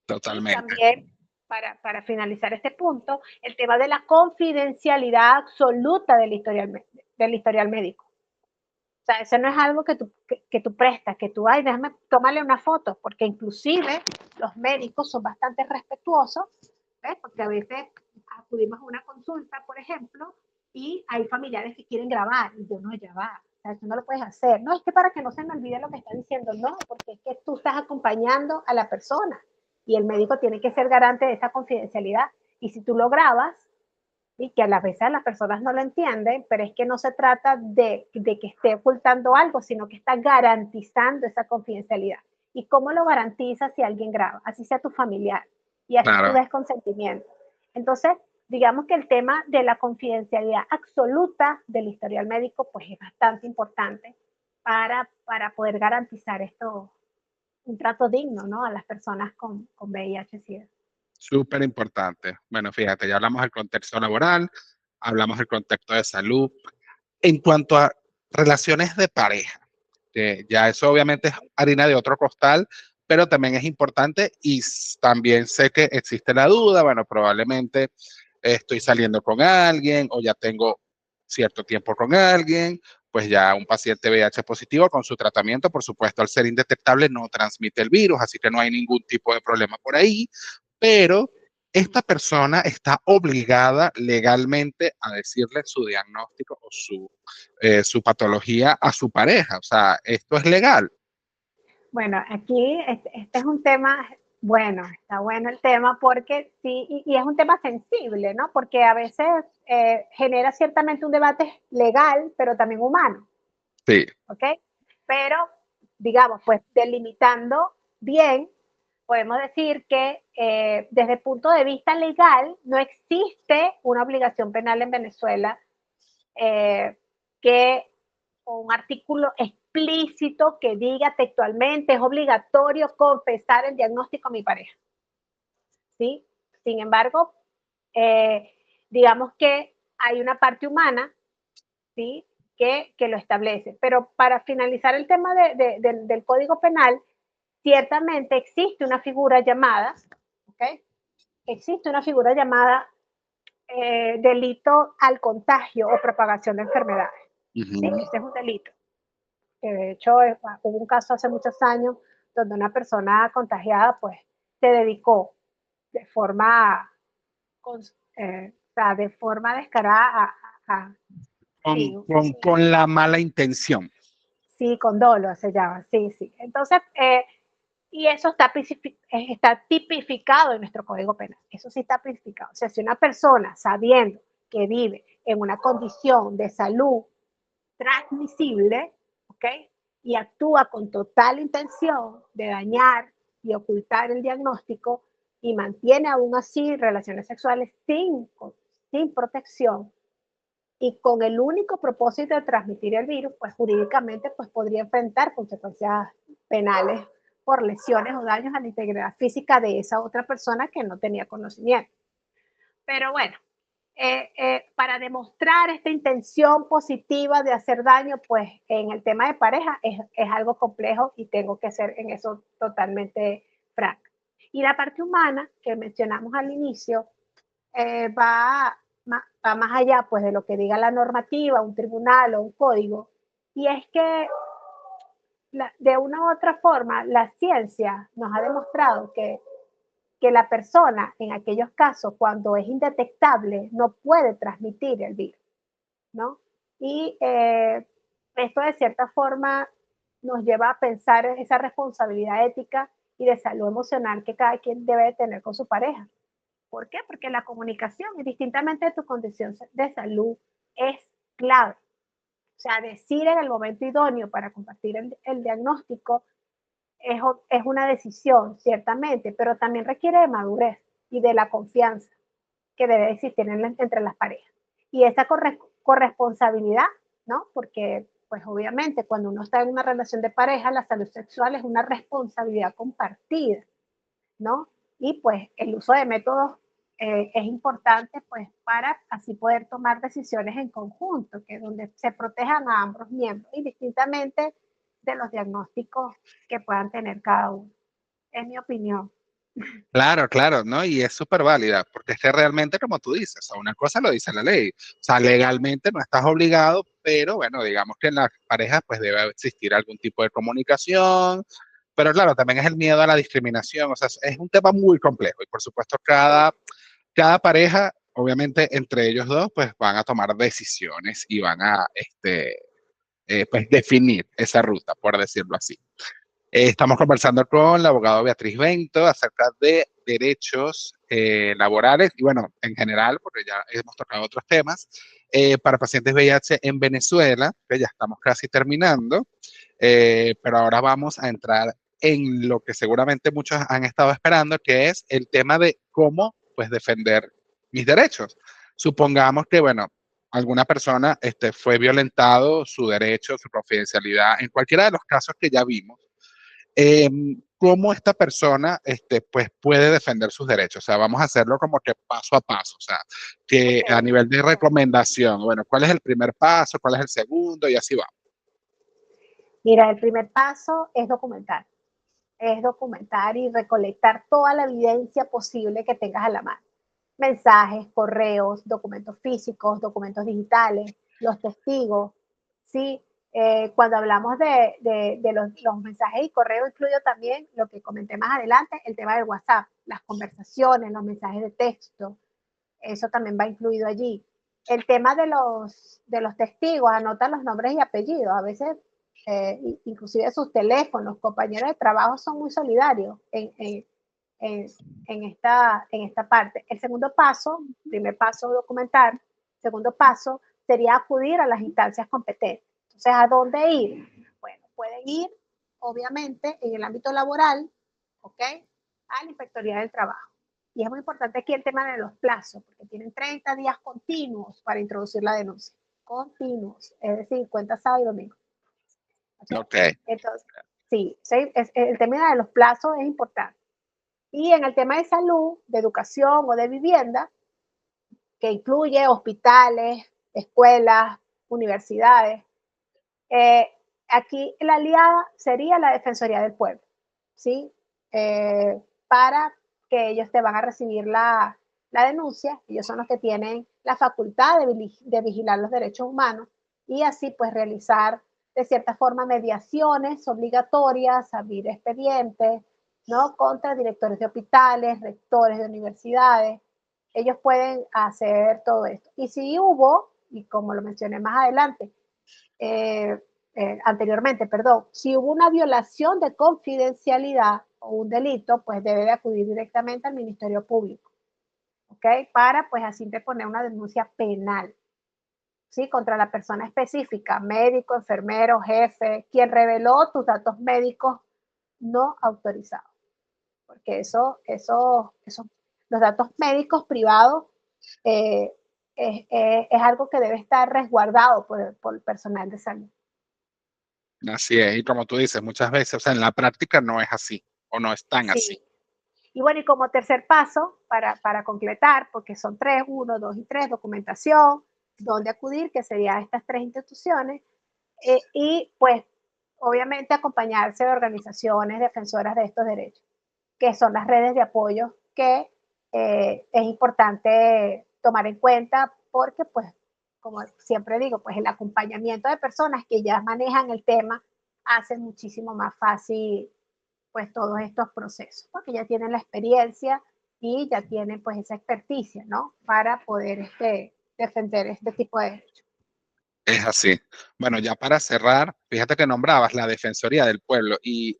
Totalmente. también, para finalizar este punto, el tema de la confidencialidad absoluta del historial médico. O sea, eso no es algo que tú prestas, que tú, ay, déjame tomarle una foto, porque inclusive los médicos son bastante respetuosos, ¿ves? Porque a veces acudimos a una consulta, por ejemplo, y hay familiares que quieren grabar, y yo no, ya va, o sea, eso no lo puedes hacer. No, es que para que no se me olvide lo que está diciendo, no, porque es que tú estás acompañando a la persona, y el médico tiene que ser garante de esa confidencialidad, y si tú lo grabas, y que a la veces las personas no lo entienden, pero es que no se trata de que esté ocultando algo, sino que está garantizando esa confidencialidad. ¿Y cómo lo garantiza si alguien graba? Así sea tu familiar y así tú Claro. des consentimiento. Entonces, digamos que el tema de la confidencialidad absoluta del historial médico pues es bastante importante para poder garantizar esto, un trato digno, ¿no? A las personas con VIH-Sida. Súper importante. Bueno, fíjate, ya hablamos del contexto laboral, hablamos del contexto de salud. En cuanto a relaciones de pareja, que ya eso obviamente es harina de otro costal, pero también es importante y también sé que existe la duda, bueno, probablemente estoy saliendo con alguien o ya tengo cierto tiempo con alguien, pues ya un paciente VIH positivo con su tratamiento, por supuesto, al ser indetectable no transmite el virus, así que no hay ningún tipo de problema por ahí, pero esta persona está obligada legalmente a decirle su diagnóstico o su patología a su pareja. O sea, esto es legal. Bueno, aquí este es un tema, bueno, está bueno el tema porque sí, y es un tema sensible, ¿no? Porque a veces genera ciertamente un debate legal, pero también humano, Sí. ¿ok? Pero, digamos, pues delimitando bien, podemos decir que desde el punto de vista legal no existe una obligación penal en Venezuela eh, que o un artículo explícito que diga textualmente es obligatorio confesar el diagnóstico a mi pareja. ¿Sí? Sin embargo, eh, digamos que hay una parte humana, ¿sí? Que lo establece. Pero para finalizar el tema del Código Penal, ciertamente existe una figura llamada, ¿ok? Existe una figura llamada delito al contagio o propagación de enfermedades. ¿Sí? Ese es un delito. Que de hecho hubo un caso hace muchos años donde una persona contagiada pues se dedicó de forma, o sea, de forma descarada a sí, Con la mala intención. sí, con dolo se llama, sí, sí. Entonces, y eso está tipificado en nuestro Código Penal, eso sí está tipificado. O sea, si una persona sabiendo que vive en una condición de salud transmisible, ¿ok? Y actúa con total intención de dañar y ocultar el diagnóstico y mantiene aún así relaciones sexuales sin protección y con el único propósito de transmitir el virus, pues jurídicamente pues podría enfrentar consecuencias penales por lesiones o daños a la integridad física de esa otra persona que no tenía conocimiento. Pero bueno, para demostrar esta intención positiva de hacer daño, pues en el tema de pareja es algo complejo y tengo que ser en eso totalmente franca. Y la parte humana que mencionamos al inicio va más allá pues, de lo que diga la normativa, un tribunal o un código, y es que de una u otra forma la ciencia nos ha demostrado que la persona en aquellos casos cuando es indetectable no puede transmitir el virus, ¿no? Y esto de cierta forma nos lleva a pensar en esa responsabilidad ética y de salud emocional que cada quien debe tener con su pareja. ¿Por qué? Porque la comunicación, distintamente de tu condición de salud, es clave. O sea, decir en el momento idóneo para compartir el diagnóstico es una decisión, ciertamente, pero también requiere de madurez y de la confianza que debe existir entre las parejas. Y esa corresponsabilidad, ¿no? Porque, pues obviamente, cuando uno está en una relación de pareja, la salud sexual es una responsabilidad compartida, ¿no? Y pues el uso de métodos es importante pues para así poder tomar decisiones en conjunto, que donde se protejan a ambos miembros, indistintamente de los diagnósticos que puedan tener cada uno. Es mi opinión. Claro, claro, ¿no? Y es súper válida, porque es que realmente, como tú dices, o sea, una cosa lo dice la ley, o sea, legalmente no estás obligado, pero bueno, digamos que en las parejas pues debe existir algún tipo de comunicación, pero claro, también es el miedo a la discriminación, o sea, es un tema muy complejo y por supuesto cada pareja, obviamente entre ellos dos, pues van a tomar decisiones y van a, pues definir esa ruta, por decirlo así. Estamos conversando con la abogada Beatriz Bento acerca de derechos laborales y bueno, en general, porque ya hemos tocado otros temas, para pacientes VIH en Venezuela, que ya estamos casi terminando, pero ahora vamos a entrar en lo que seguramente muchos han estado esperando, que es el tema de cómo pues defender mis derechos. Supongamos que, bueno, alguna persona fue violentado su derecho, su confidencialidad, en cualquiera de los casos que ya vimos eh, cómo esta persona pues puede defender sus derechos. O sea, vamos a hacerlo como que paso a paso. O sea, que a Okay. nivel de recomendación, bueno, ¿cuál es el primer paso? ¿Cuál es el segundo? Y así va. Mira, el primer paso es documentar. es documentar y recolectar toda la evidencia posible que tengas a la mano. Mensajes, correos, documentos físicos, documentos digitales, los testigos, ¿sí? Cuando hablamos de los mensajes y correos, incluyo también lo que comenté más adelante, el tema del WhatsApp, las conversaciones, los mensajes de texto, eso también va incluido allí. El tema de los testigos, anotan los nombres y apellidos, a veces inclusive sus teléfonos, compañeros de trabajo son muy solidarios en esta parte. El segundo paso, primer paso documentar, segundo paso sería acudir a las instancias competentes. Entonces, ¿a dónde ir? Bueno, pueden ir, obviamente, en el ámbito laboral, ¿ok? A la Inspectoría del Trabajo. Y es muy importante aquí el tema de los plazos, porque tienen 30 días continuos para introducir la denuncia. Continuos, es decir, cuenta sábado y domingo. Okay. Entonces, sí, el tema de los plazos es importante. Y en el tema de salud, de educación o de vivienda, que incluye hospitales, escuelas, universidades, aquí la aliada sería la Defensoría del Pueblo, ¿sí? Para que ellos te van a recibir la denuncia, ellos son los que tienen la facultad de vigilar los derechos humanos y así pues realizar de cierta forma mediaciones obligatorias, abrir expedientes, ¿no? Contra directores de hospitales, rectores de universidades, ellos pueden hacer todo esto. Y si hubo, y como lo mencioné más adelante, anteriormente, perdón, si hubo una violación de confidencialidad o un delito, pues debe de acudir directamente al Ministerio Público, ¿ok? Para pues así te poner una denuncia penal, ¿sí? Contra la persona específica, médico, enfermero, jefe, quien reveló tus datos médicos no autorizados. Porque los datos médicos privados es algo que debe estar resguardado por el personal de salud. Así es, y como tú dices, muchas veces, o sea, en la práctica no es así, o no es tan así. Sí. Y bueno, y como tercer paso, para completar, porque son 3, 1, 2 y 3, documentación, dónde acudir, que serían estas 3 instituciones, y pues obviamente acompañarse de organizaciones defensoras de estos derechos, que son las redes de apoyo que es importante tomar en cuenta porque pues, como siempre digo, pues el acompañamiento de personas que ya manejan el tema hace muchísimo más fácil pues todos estos procesos, porque ya tienen la experiencia y ya tienen pues esa experticia, ¿no? Para poder defender este tipo de derechos. Es así. Bueno, ya para cerrar, fíjate que nombrabas la Defensoría del Pueblo y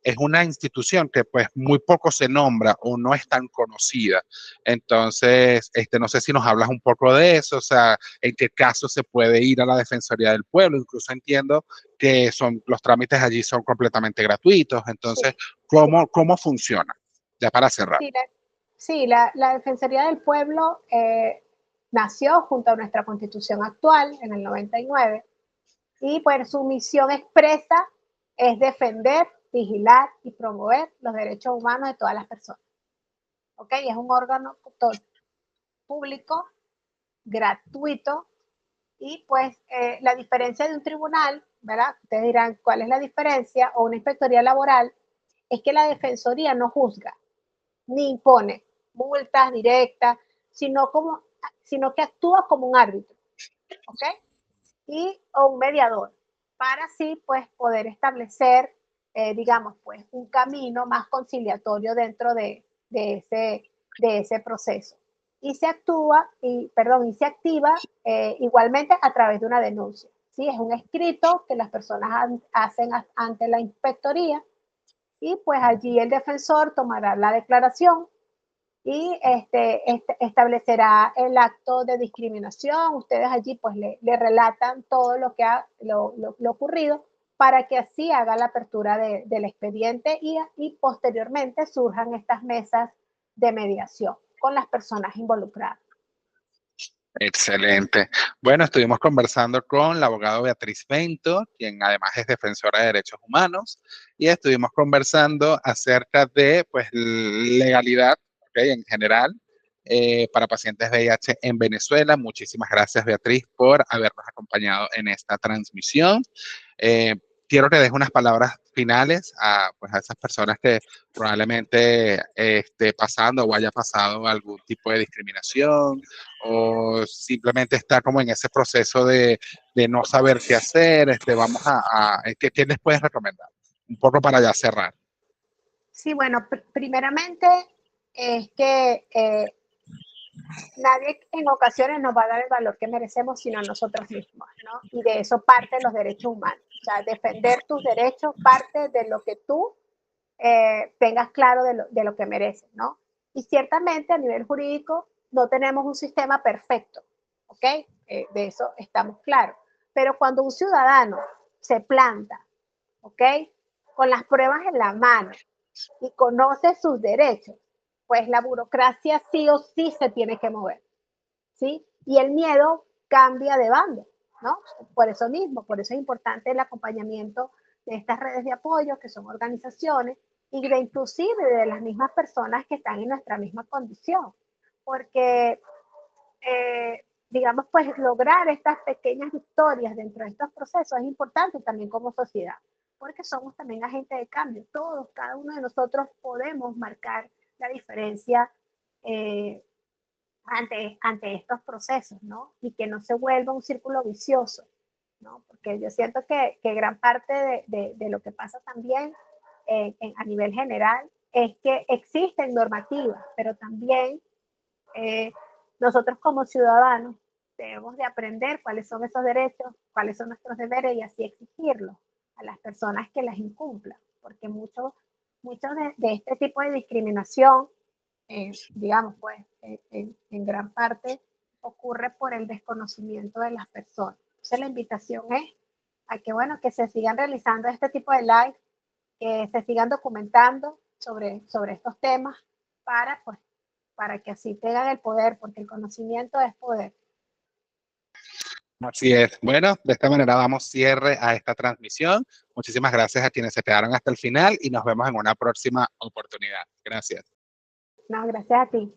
es una institución que pues muy poco se nombra o no es tan conocida. Entonces, no sé si nos hablas un poco de eso, o sea, en qué caso se puede ir a la Defensoría del Pueblo. Incluso entiendo que los trámites allí son completamente gratuitos. Entonces, Sí, ¿cómo funciona? Ya para cerrar. Sí, la Defensoría del Pueblo nació junto a nuestra Constitución actual en el 99 y pues su misión expresa es defender, vigilar y promover los derechos humanos de todas las personas. ¿Ok? Es un órgano público, gratuito y pues la diferencia de un tribunal, ¿verdad? Ustedes dirán, ¿cuál es la diferencia? O una inspectoría laboral, es que la Defensoría no juzga, ni impone multas directas, sino que actúa como un árbitro, ¿ok? O un mediador, para así pues poder establecer, digamos, pues un camino más conciliatorio dentro de ese proceso. Y se se activa igualmente a través de una denuncia. ¿Sí? Es un escrito que las personas hacen ante la inspectoría y pues allí el defensor tomará la declaración y establecerá el acto de discriminación. Ustedes allí pues le relatan todo lo ocurrido para que así haga la apertura del expediente y posteriormente surjan estas mesas de mediación con las personas involucradas. Excelente. Bueno, estuvimos conversando con la abogada Beatriz Bento, quien además es defensora de derechos humanos, y estuvimos conversando acerca de pues, legalidad, ¿okay? En general para pacientes VIH en Venezuela. Muchísimas gracias, Beatriz, por habernos acompañado en esta transmisión. quiero que des unas palabras finales pues a esas personas que probablemente esté pasando o haya pasado algún tipo de discriminación o simplemente está como en ese proceso de no saber qué hacer. ¿Qué les puedes recomendar? Un poco para ya cerrar. Sí, bueno, primeramente es que nadie en ocasiones nos va a dar el valor que merecemos, sino nosotros mismos, ¿no? Y de eso parte los derechos humanos. O sea, defender tus derechos parte de lo que tú tengas claro de lo que mereces, ¿no? Y ciertamente a nivel jurídico no tenemos un sistema perfecto, ¿ok? De eso estamos claros. Pero cuando un ciudadano se planta, ¿ok? Con las pruebas en la mano y conoce sus derechos, pues la burocracia sí o sí se tiene que mover, ¿sí? Y el miedo cambia de bando, ¿no? Por eso mismo, por eso es importante el acompañamiento de estas redes de apoyo, que son organizaciones, y de inclusive de las mismas personas que están en nuestra misma condición, porque, digamos, pues lograr estas pequeñas victorias dentro de estos procesos es importante también como sociedad, porque somos también agentes de cambio. Todos, cada uno de nosotros podemos marcar la diferencia ante estos procesos, ¿no? Y que no se vuelva un círculo vicioso, ¿no? Porque yo siento que gran parte de lo que pasa también a nivel general es que existen normativas, pero también nosotros como ciudadanos debemos de aprender cuáles son esos derechos, cuáles son nuestros deberes y así exigirlos a las personas que las incumplan, porque mucho de este tipo de discriminación digamos, pues, en gran parte ocurre por el desconocimiento de las personas. Entonces, la invitación es a que, bueno, que se sigan realizando este tipo de live, que se sigan documentando sobre estos temas pues, para que así tengan el poder, porque el conocimiento es poder. Así es. Bueno, de esta manera damos cierre a esta transmisión. Muchísimas gracias a quienes se quedaron hasta el final y nos vemos en una próxima oportunidad. Gracias. No, gracias a ti.